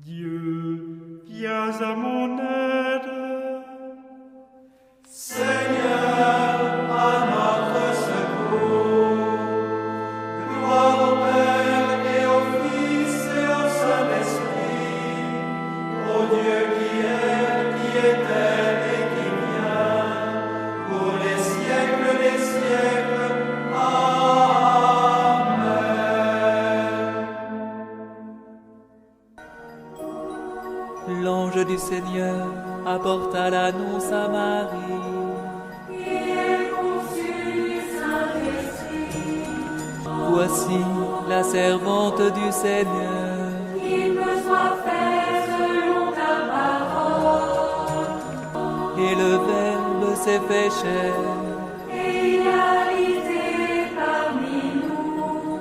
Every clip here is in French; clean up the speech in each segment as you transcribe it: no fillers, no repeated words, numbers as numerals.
Dieu, viens à mon aide. Seigneur, à notre secours. Gloire au Père et au Fils et au Saint-Esprit, au Dieu qui était et qui vient, pour les siècles des siècles. Amen. L'ange du Seigneur apporta l'annonce à Marie. Voici la servante du Seigneur. Qu'il me soit fait selon ta parole. Et le Verbe s'est fait chair. Et il a habité parmi nous.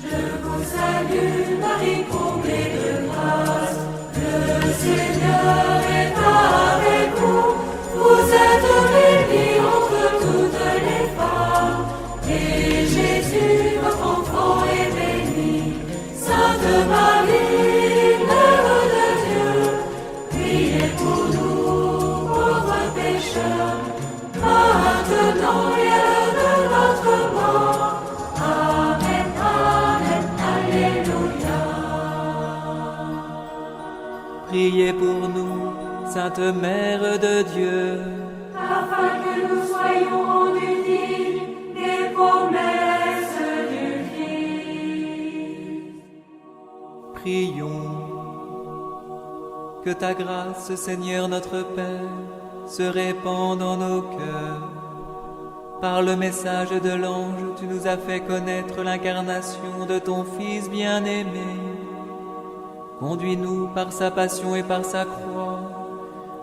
Je vous salue, Marie, comblée de grâce. Le Seigneur est avec vous. Vous êtes bénie entre toutes les femmes. Et Jésus, votre enfant, est béni. Sainte Marie, Mère de Dieu, priez pour nous, pauvres pécheurs, maintenant et à l'heure de notre mort. Amen, Amen, Alléluia. Priez pour nous, Sainte Mère de Dieu. Afin que nous soyons rendus dignes des promesses du Christ. Prions. Que ta grâce, Seigneur notre Père, se répande en nos cœurs. Par le message de l'ange, tu nous as fait connaître l'incarnation de ton Fils bien-aimé. Conduis-nous par sa passion et par sa croix,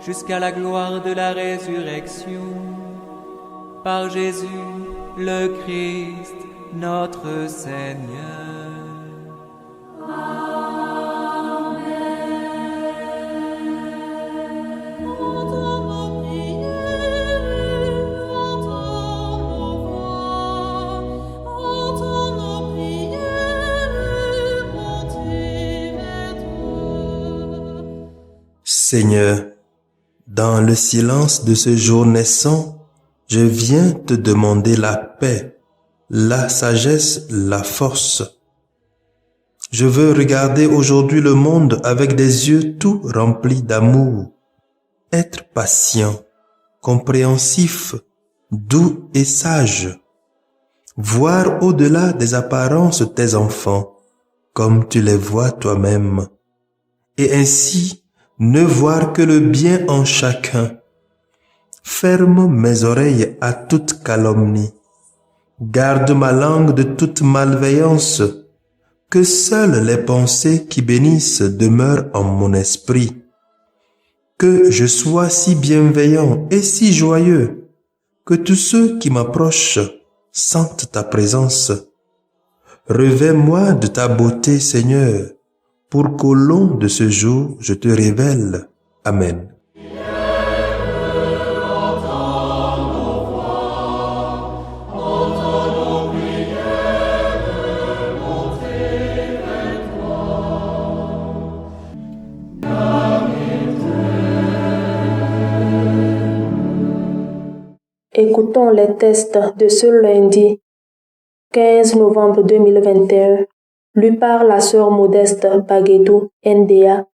jusqu'à la gloire de la résurrection. Par Jésus, le Christ, notre Seigneur. Seigneur, dans le silence de ce jour naissant, je viens te demander la paix, la sagesse, la force. Je veux regarder aujourd'hui le monde avec des yeux tout remplis d'amour, être patient, compréhensif, doux et sage, voir au-delà des apparences tes enfants, comme tu les vois toi-même, et ainsi ne voir que le bien en chacun. Ferme mes oreilles à toute calomnie. Garde ma langue de toute malveillance. Que seules les pensées qui bénissent demeurent en mon esprit. Que je sois si bienveillant et si joyeux, que tous ceux qui m'approchent sentent ta présence. Revêt-moi de ta beauté, Seigneur, pour qu'au long de ce jour, je te révèle. Amen. Écoutons les tests de ce lundi 15 novembre 2021, lu par la sœur Modeste Baguedou NDA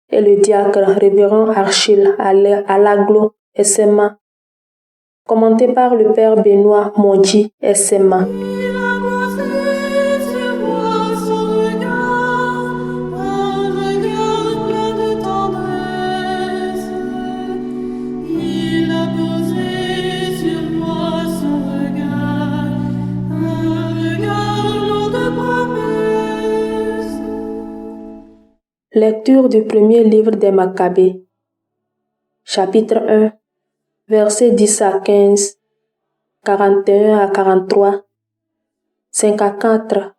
et le diacre révérend Achille Alaglo SMA, commenté par le père Benoît Mondji SMA. Lecture du premier livre des Maccabées, chapitre 1, versets 10 à 15, 41 à 43, 54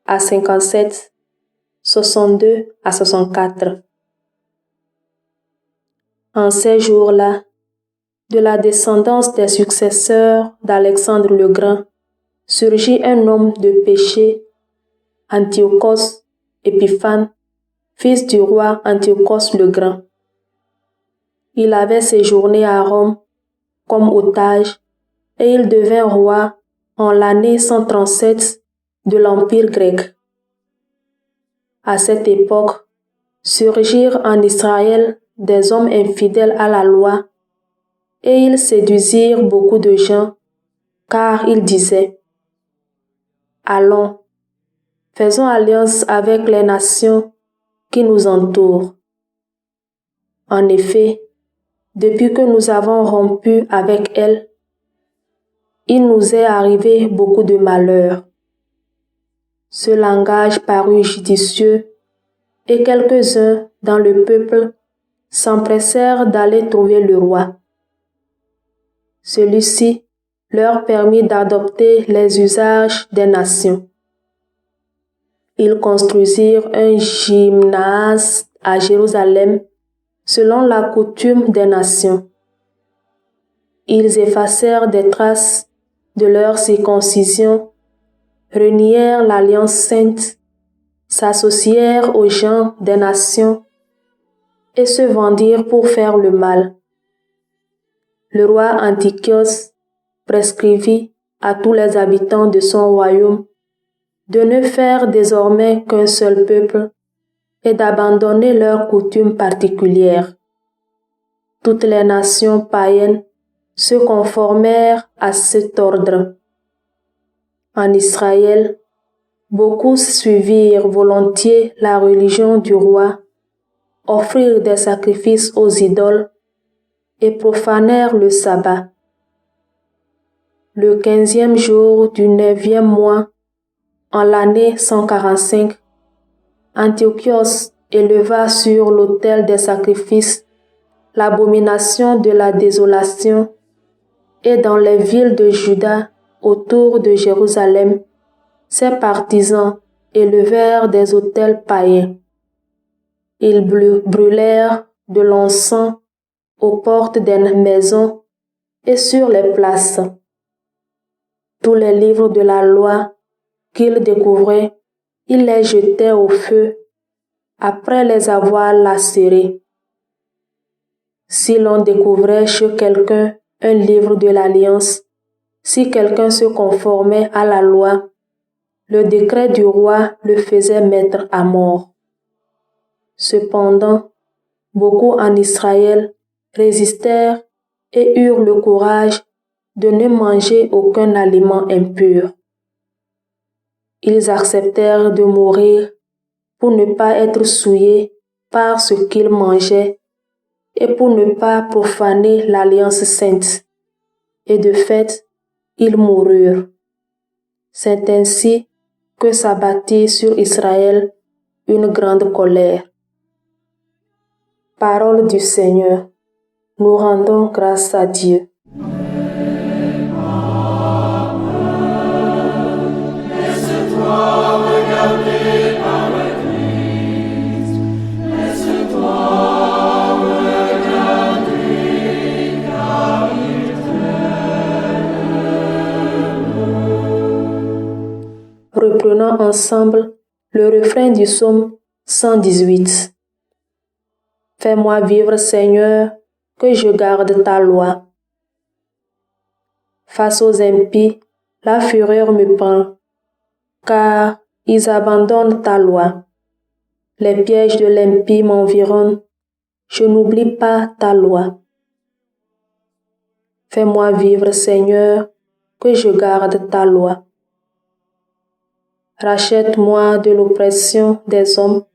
à 57, 62 à 64. En ces jours-là, de la descendance des successeurs d'Alexandre le Grand, surgit un homme de péché, Antiochos Épiphane, fils du roi Antiochos le Grand. Il avait séjourné à Rome comme otage et il devint roi en l'année 137 de l'Empire grec. À cette époque, surgirent en Israël des hommes infidèles à la loi et ils séduisirent beaucoup de gens car ils disaient « Allons, faisons alliance avec les nations qui nous entourent. » En effet, depuis que nous avons rompu avec elles, il nous est arrivé beaucoup de malheurs. Ce langage parut judicieux et quelques-uns dans le peuple s'empressèrent d'aller trouver le roi. Celui-ci leur permit d'adopter les usages des nations. Ils construisirent un gymnase à Jérusalem selon la coutume des nations. Ils effacèrent des traces de leur circoncision, renièrent l'alliance sainte, s'associèrent aux gens des nations et se vendirent pour faire le mal. Le roi Antiochos prescrivit à tous les habitants de son royaume de ne faire désormais qu'un seul peuple et d'abandonner leurs coutumes particulières. Toutes les nations païennes se conformèrent à cet ordre. En Israël, beaucoup suivirent volontiers la religion du roi, offrirent des sacrifices aux idoles et profanèrent le sabbat. Le 15e jour du 9e mois, en l'année 145, Antiochos éleva sur l'autel des sacrifices l'abomination de la désolation et dans les villes de Juda autour de Jérusalem, ses partisans élevèrent des autels païens. Ils brûlèrent de l'encens aux portes des maisons et sur les places. Tous les livres de la loi qu'ils découvraient, ils les jetaient au feu après les avoir lacérés. Si l'on découvrait chez quelqu'un un livre de l'Alliance, si quelqu'un se conformait à la loi, le décret du roi le faisait mettre à mort. Cependant, beaucoup en Israël résistèrent et eurent le courage de ne manger aucun aliment impur. Ils acceptèrent de mourir pour ne pas être souillés par ce qu'ils mangeaient et pour ne pas profaner l'alliance sainte. Et de fait, ils moururent. C'est ainsi que s'abattit sur Israël une grande colère. Parole du Seigneur. Nous rendons grâce à Dieu. Reprenons ensemble le refrain du psaume 118. Fais-moi vivre, Seigneur, que je garde ta loi. Face aux impies, la fureur me prend, car ils abandonnent ta loi. Les pièges de l'impie m'environnent, je n'oublie pas ta loi. Fais-moi vivre, Seigneur, que je garde ta loi. Rachète-moi de l'oppression des hommes,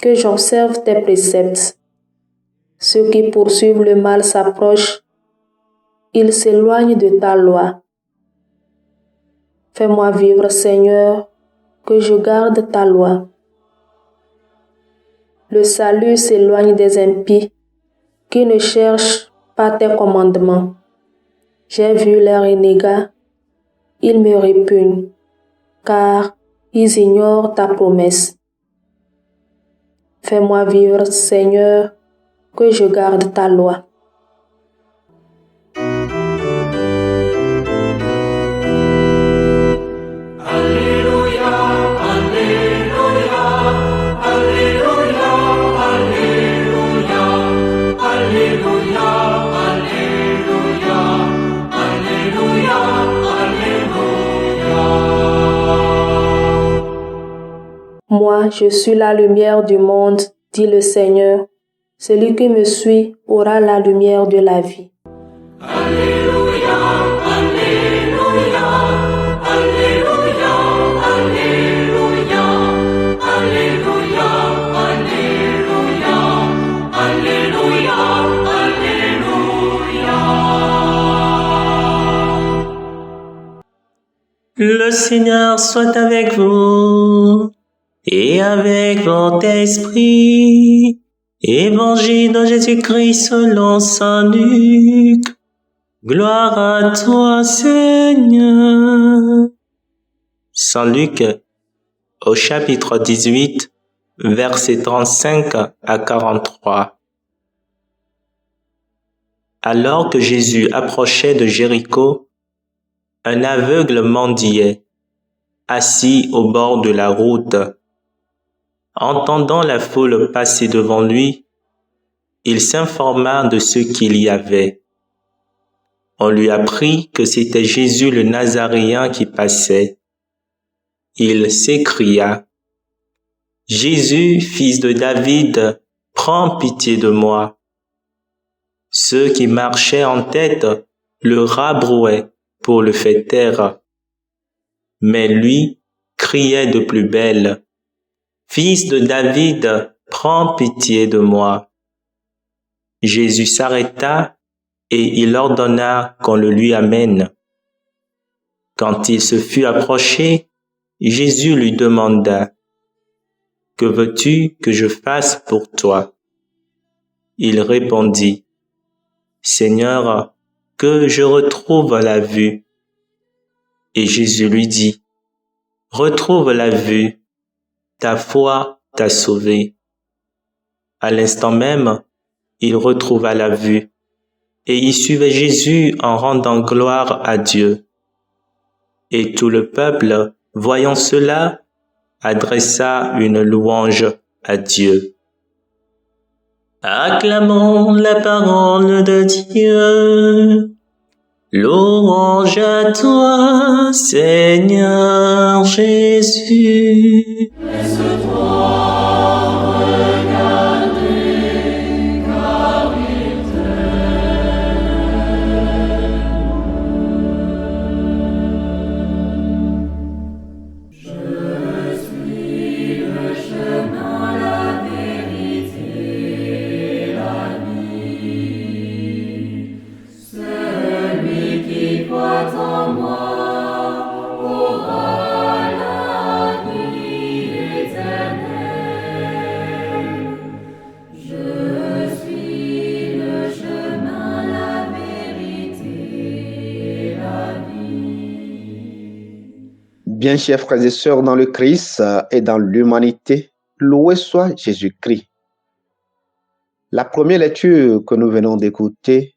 que j'observe tes préceptes. Ceux qui poursuivent le mal s'approchent, ils s'éloignent de ta loi. Fais-moi vivre, Seigneur, que je garde ta loi. Le salut s'éloigne des impies, qui ne cherchent pas tes commandements. J'ai vu leur renégat, ils me répugnent, car ils ignorent ta promesse. Fais-moi vivre, Seigneur, que je garde ta loi. Alléluia, Alléluia, Alléluia. Moi, je suis la lumière du monde, dit le Seigneur. Celui qui me suit aura la lumière de la vie. Alléluia, Alléluia, Alléluia, Alléluia, Alléluia, Alléluia, Alléluia, Alléluia. Le Seigneur soit avec vous et avec votre esprit. Évangile de Jésus-Christ selon saint Luc. Gloire à toi, Seigneur. Saint Luc, au chapitre 18, versets 35 à 43. Alors que Jésus approchait de Jéricho, un aveugle mendiait, assis au bord de la route. Entendant la foule passer devant lui, il s'informa de ce qu'il y avait. On lui apprit que c'était Jésus le Nazaréen qui passait. Il s'écria: « Jésus, fils de David, prends pitié de moi. » Ceux qui marchaient en tête le rabrouaient pour le faire taire. Mais lui criait de plus belle: « Fils de David, prends pitié de moi. » Jésus s'arrêta et il ordonna qu'on le lui amène. Quand il se fut approché, Jésus lui demanda: « Que veux-tu que je fasse pour toi ?» Il répondit: « Seigneur, que je retrouve la vue. » Et Jésus lui dit: « Retrouve la vue, ta foi t'a sauvé. » À l'instant même, il retrouva la vue, et il suivait Jésus en rendant gloire à Dieu. Et tout le peuple, voyant cela, adressa une louange à Dieu. Acclamons la parole de Dieu. Louange à toi, Seigneur Jésus. Bien, chers frères et sœurs dans le Christ et dans l'humanité, loué soit Jésus-Christ. La première lecture que nous venons d'écouter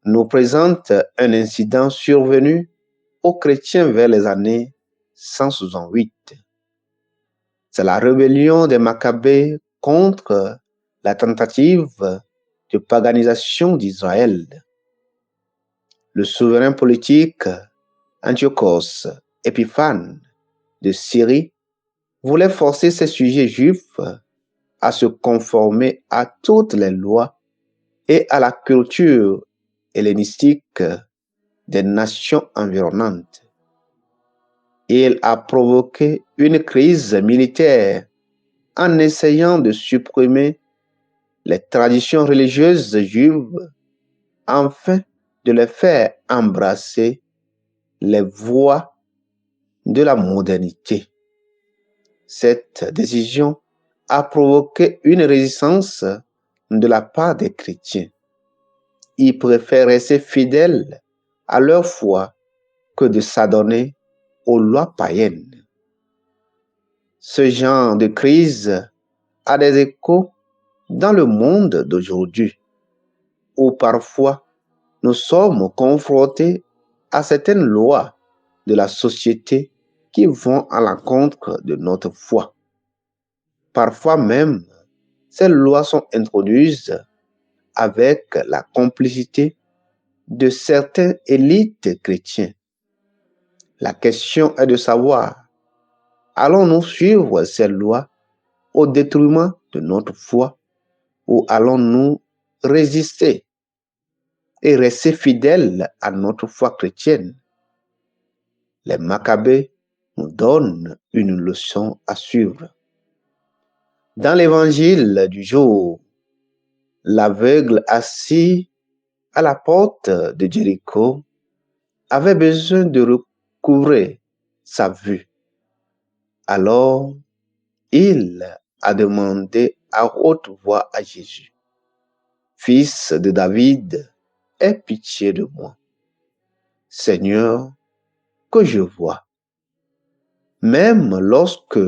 nous présente un incident survenu aux chrétiens vers les années 168. C'est la rébellion des Maccabées contre la tentative de paganisation d'Israël. Le souverain politique Antiochos Épiphane de Syrie voulait forcer ses sujets juifs à se conformer à toutes les lois et à la culture hellénistique des nations environnantes. Il a provoqué une crise militaire en essayant de supprimer les traditions religieuses juives afin de les faire embrasser les voies de la modernité. Cette décision a provoqué une résistance de la part des chrétiens. Ils préfèrent rester fidèles à leur foi que de s'adonner aux lois païennes. Ce genre de crise a des échos dans le monde d'aujourd'hui, où parfois nous sommes confrontés à certaines lois de la société qui vont à l'encontre de notre foi. Parfois même, ces lois sont introduites avec la complicité de certaines élites chrétiennes. La question est de savoir Allons-nous suivre ces lois au détriment de notre foi ou allons-nous résister et rester fidèles à notre foi chrétienne? Les Maccabées nous donnent une leçon à suivre. Dans l'évangile du jour, l'aveugle assis à la porte de Jéricho avait besoin de recouvrer sa vue. Alors, il a demandé à haute voix à Jésus, « Fils de David, aie pitié de moi. Seigneur, que je vois. » Même lorsque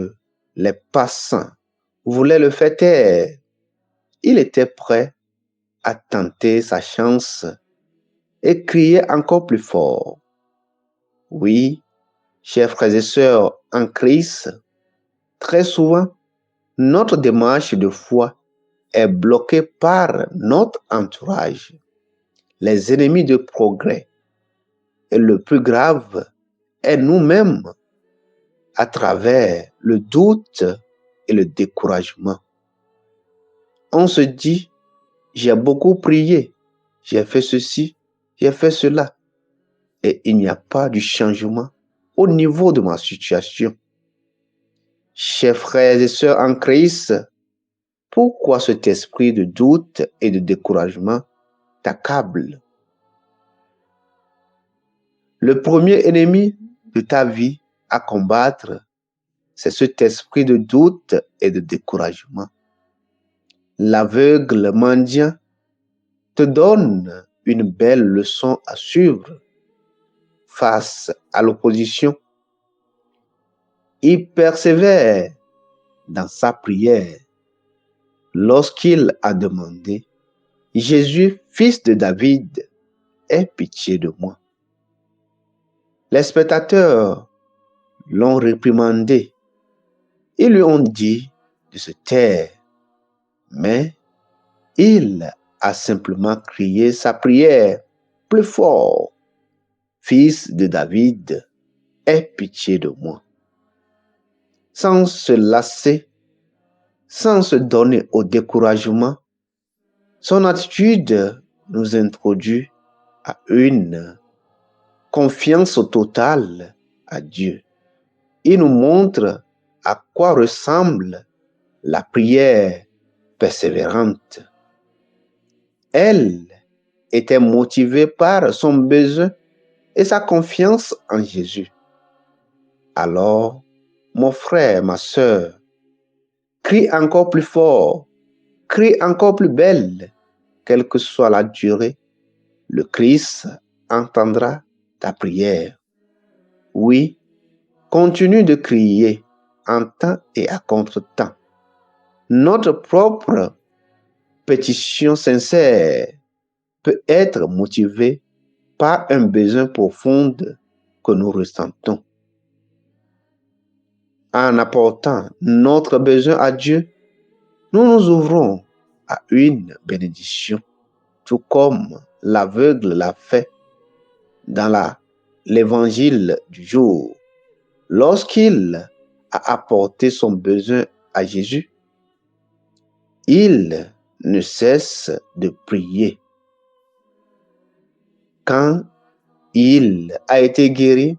les passants voulaient le faire taire, il était prêt à tenter sa chance et crier encore plus fort. Oui, chers frères et sœurs en Christ, très souvent, notre démarche de foi est bloquée par notre entourage, les ennemis de progrès. Et le plus grave est nous-mêmes à travers le doute et le découragement. On se dit, j'ai beaucoup prié, j'ai fait ceci, j'ai fait cela, et il n'y a pas de changement au niveau de ma situation. Chers frères et sœurs en Christ, pourquoi cet esprit de doute et de découragement t'accable? Le premier ennemi de ta vie à combattre, c'est cet esprit de doute et de découragement. L'aveugle mendiant te donne une belle leçon à suivre face à l'opposition. Il persévère dans sa prière lorsqu'il a demandé « Jésus, fils de David, aie pitié de moi. » Les spectateurs l'ont réprimandé. Ils lui ont dit de se taire, mais il a simplement crié sa prière plus fort. « Fils de David, aie pitié de moi. » Sans se lasser, sans se donner au découragement, son attitude nous introduit à une confiance totale à Dieu. Il nous montre à quoi ressemble la prière persévérante. Elle était motivée par son besoin et sa confiance en Jésus. Alors, mon frère, ma sœur, crie encore plus fort, crie encore plus belle, quelle que soit la durée, le Christ entendra ta prière. Oui, continue de crier en temps et à contre-temps. Notre propre pétition sincère peut être motivée par un besoin profond que nous ressentons. En apportant notre besoin à Dieu, nous nous ouvrons à une bénédiction, tout comme l'aveugle l'a fait dans l'évangile du jour. Lorsqu'il a apporté son besoin à Jésus, il ne cesse de prier. Quand il a été guéri,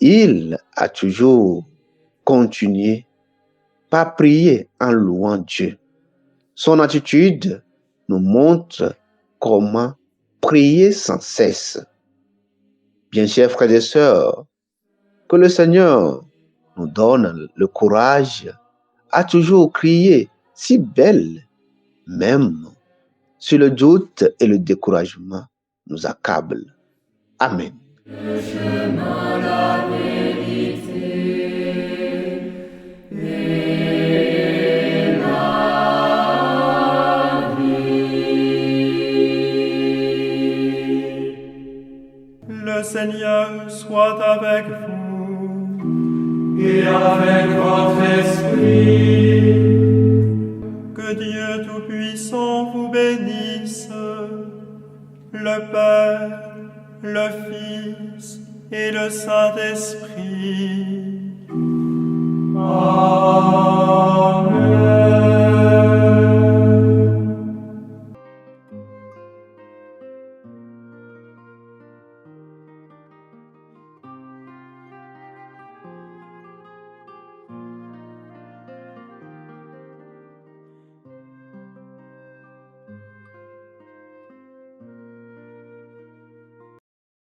il a toujours continué par prier en louant Dieu. Son attitude nous montre comment prier sans cesse. Bien chers frères et sœurs, que le Seigneur nous donne le courage à toujours crier si belle, même si le doute et le découragement nous accablent. Amen. Le chemin, la vérité et la vie. Le Seigneur soit avec vous et avec votre esprit. Que Dieu Tout-Puissant vous bénisse, le Père, le Fils et le Saint-Esprit. Amen.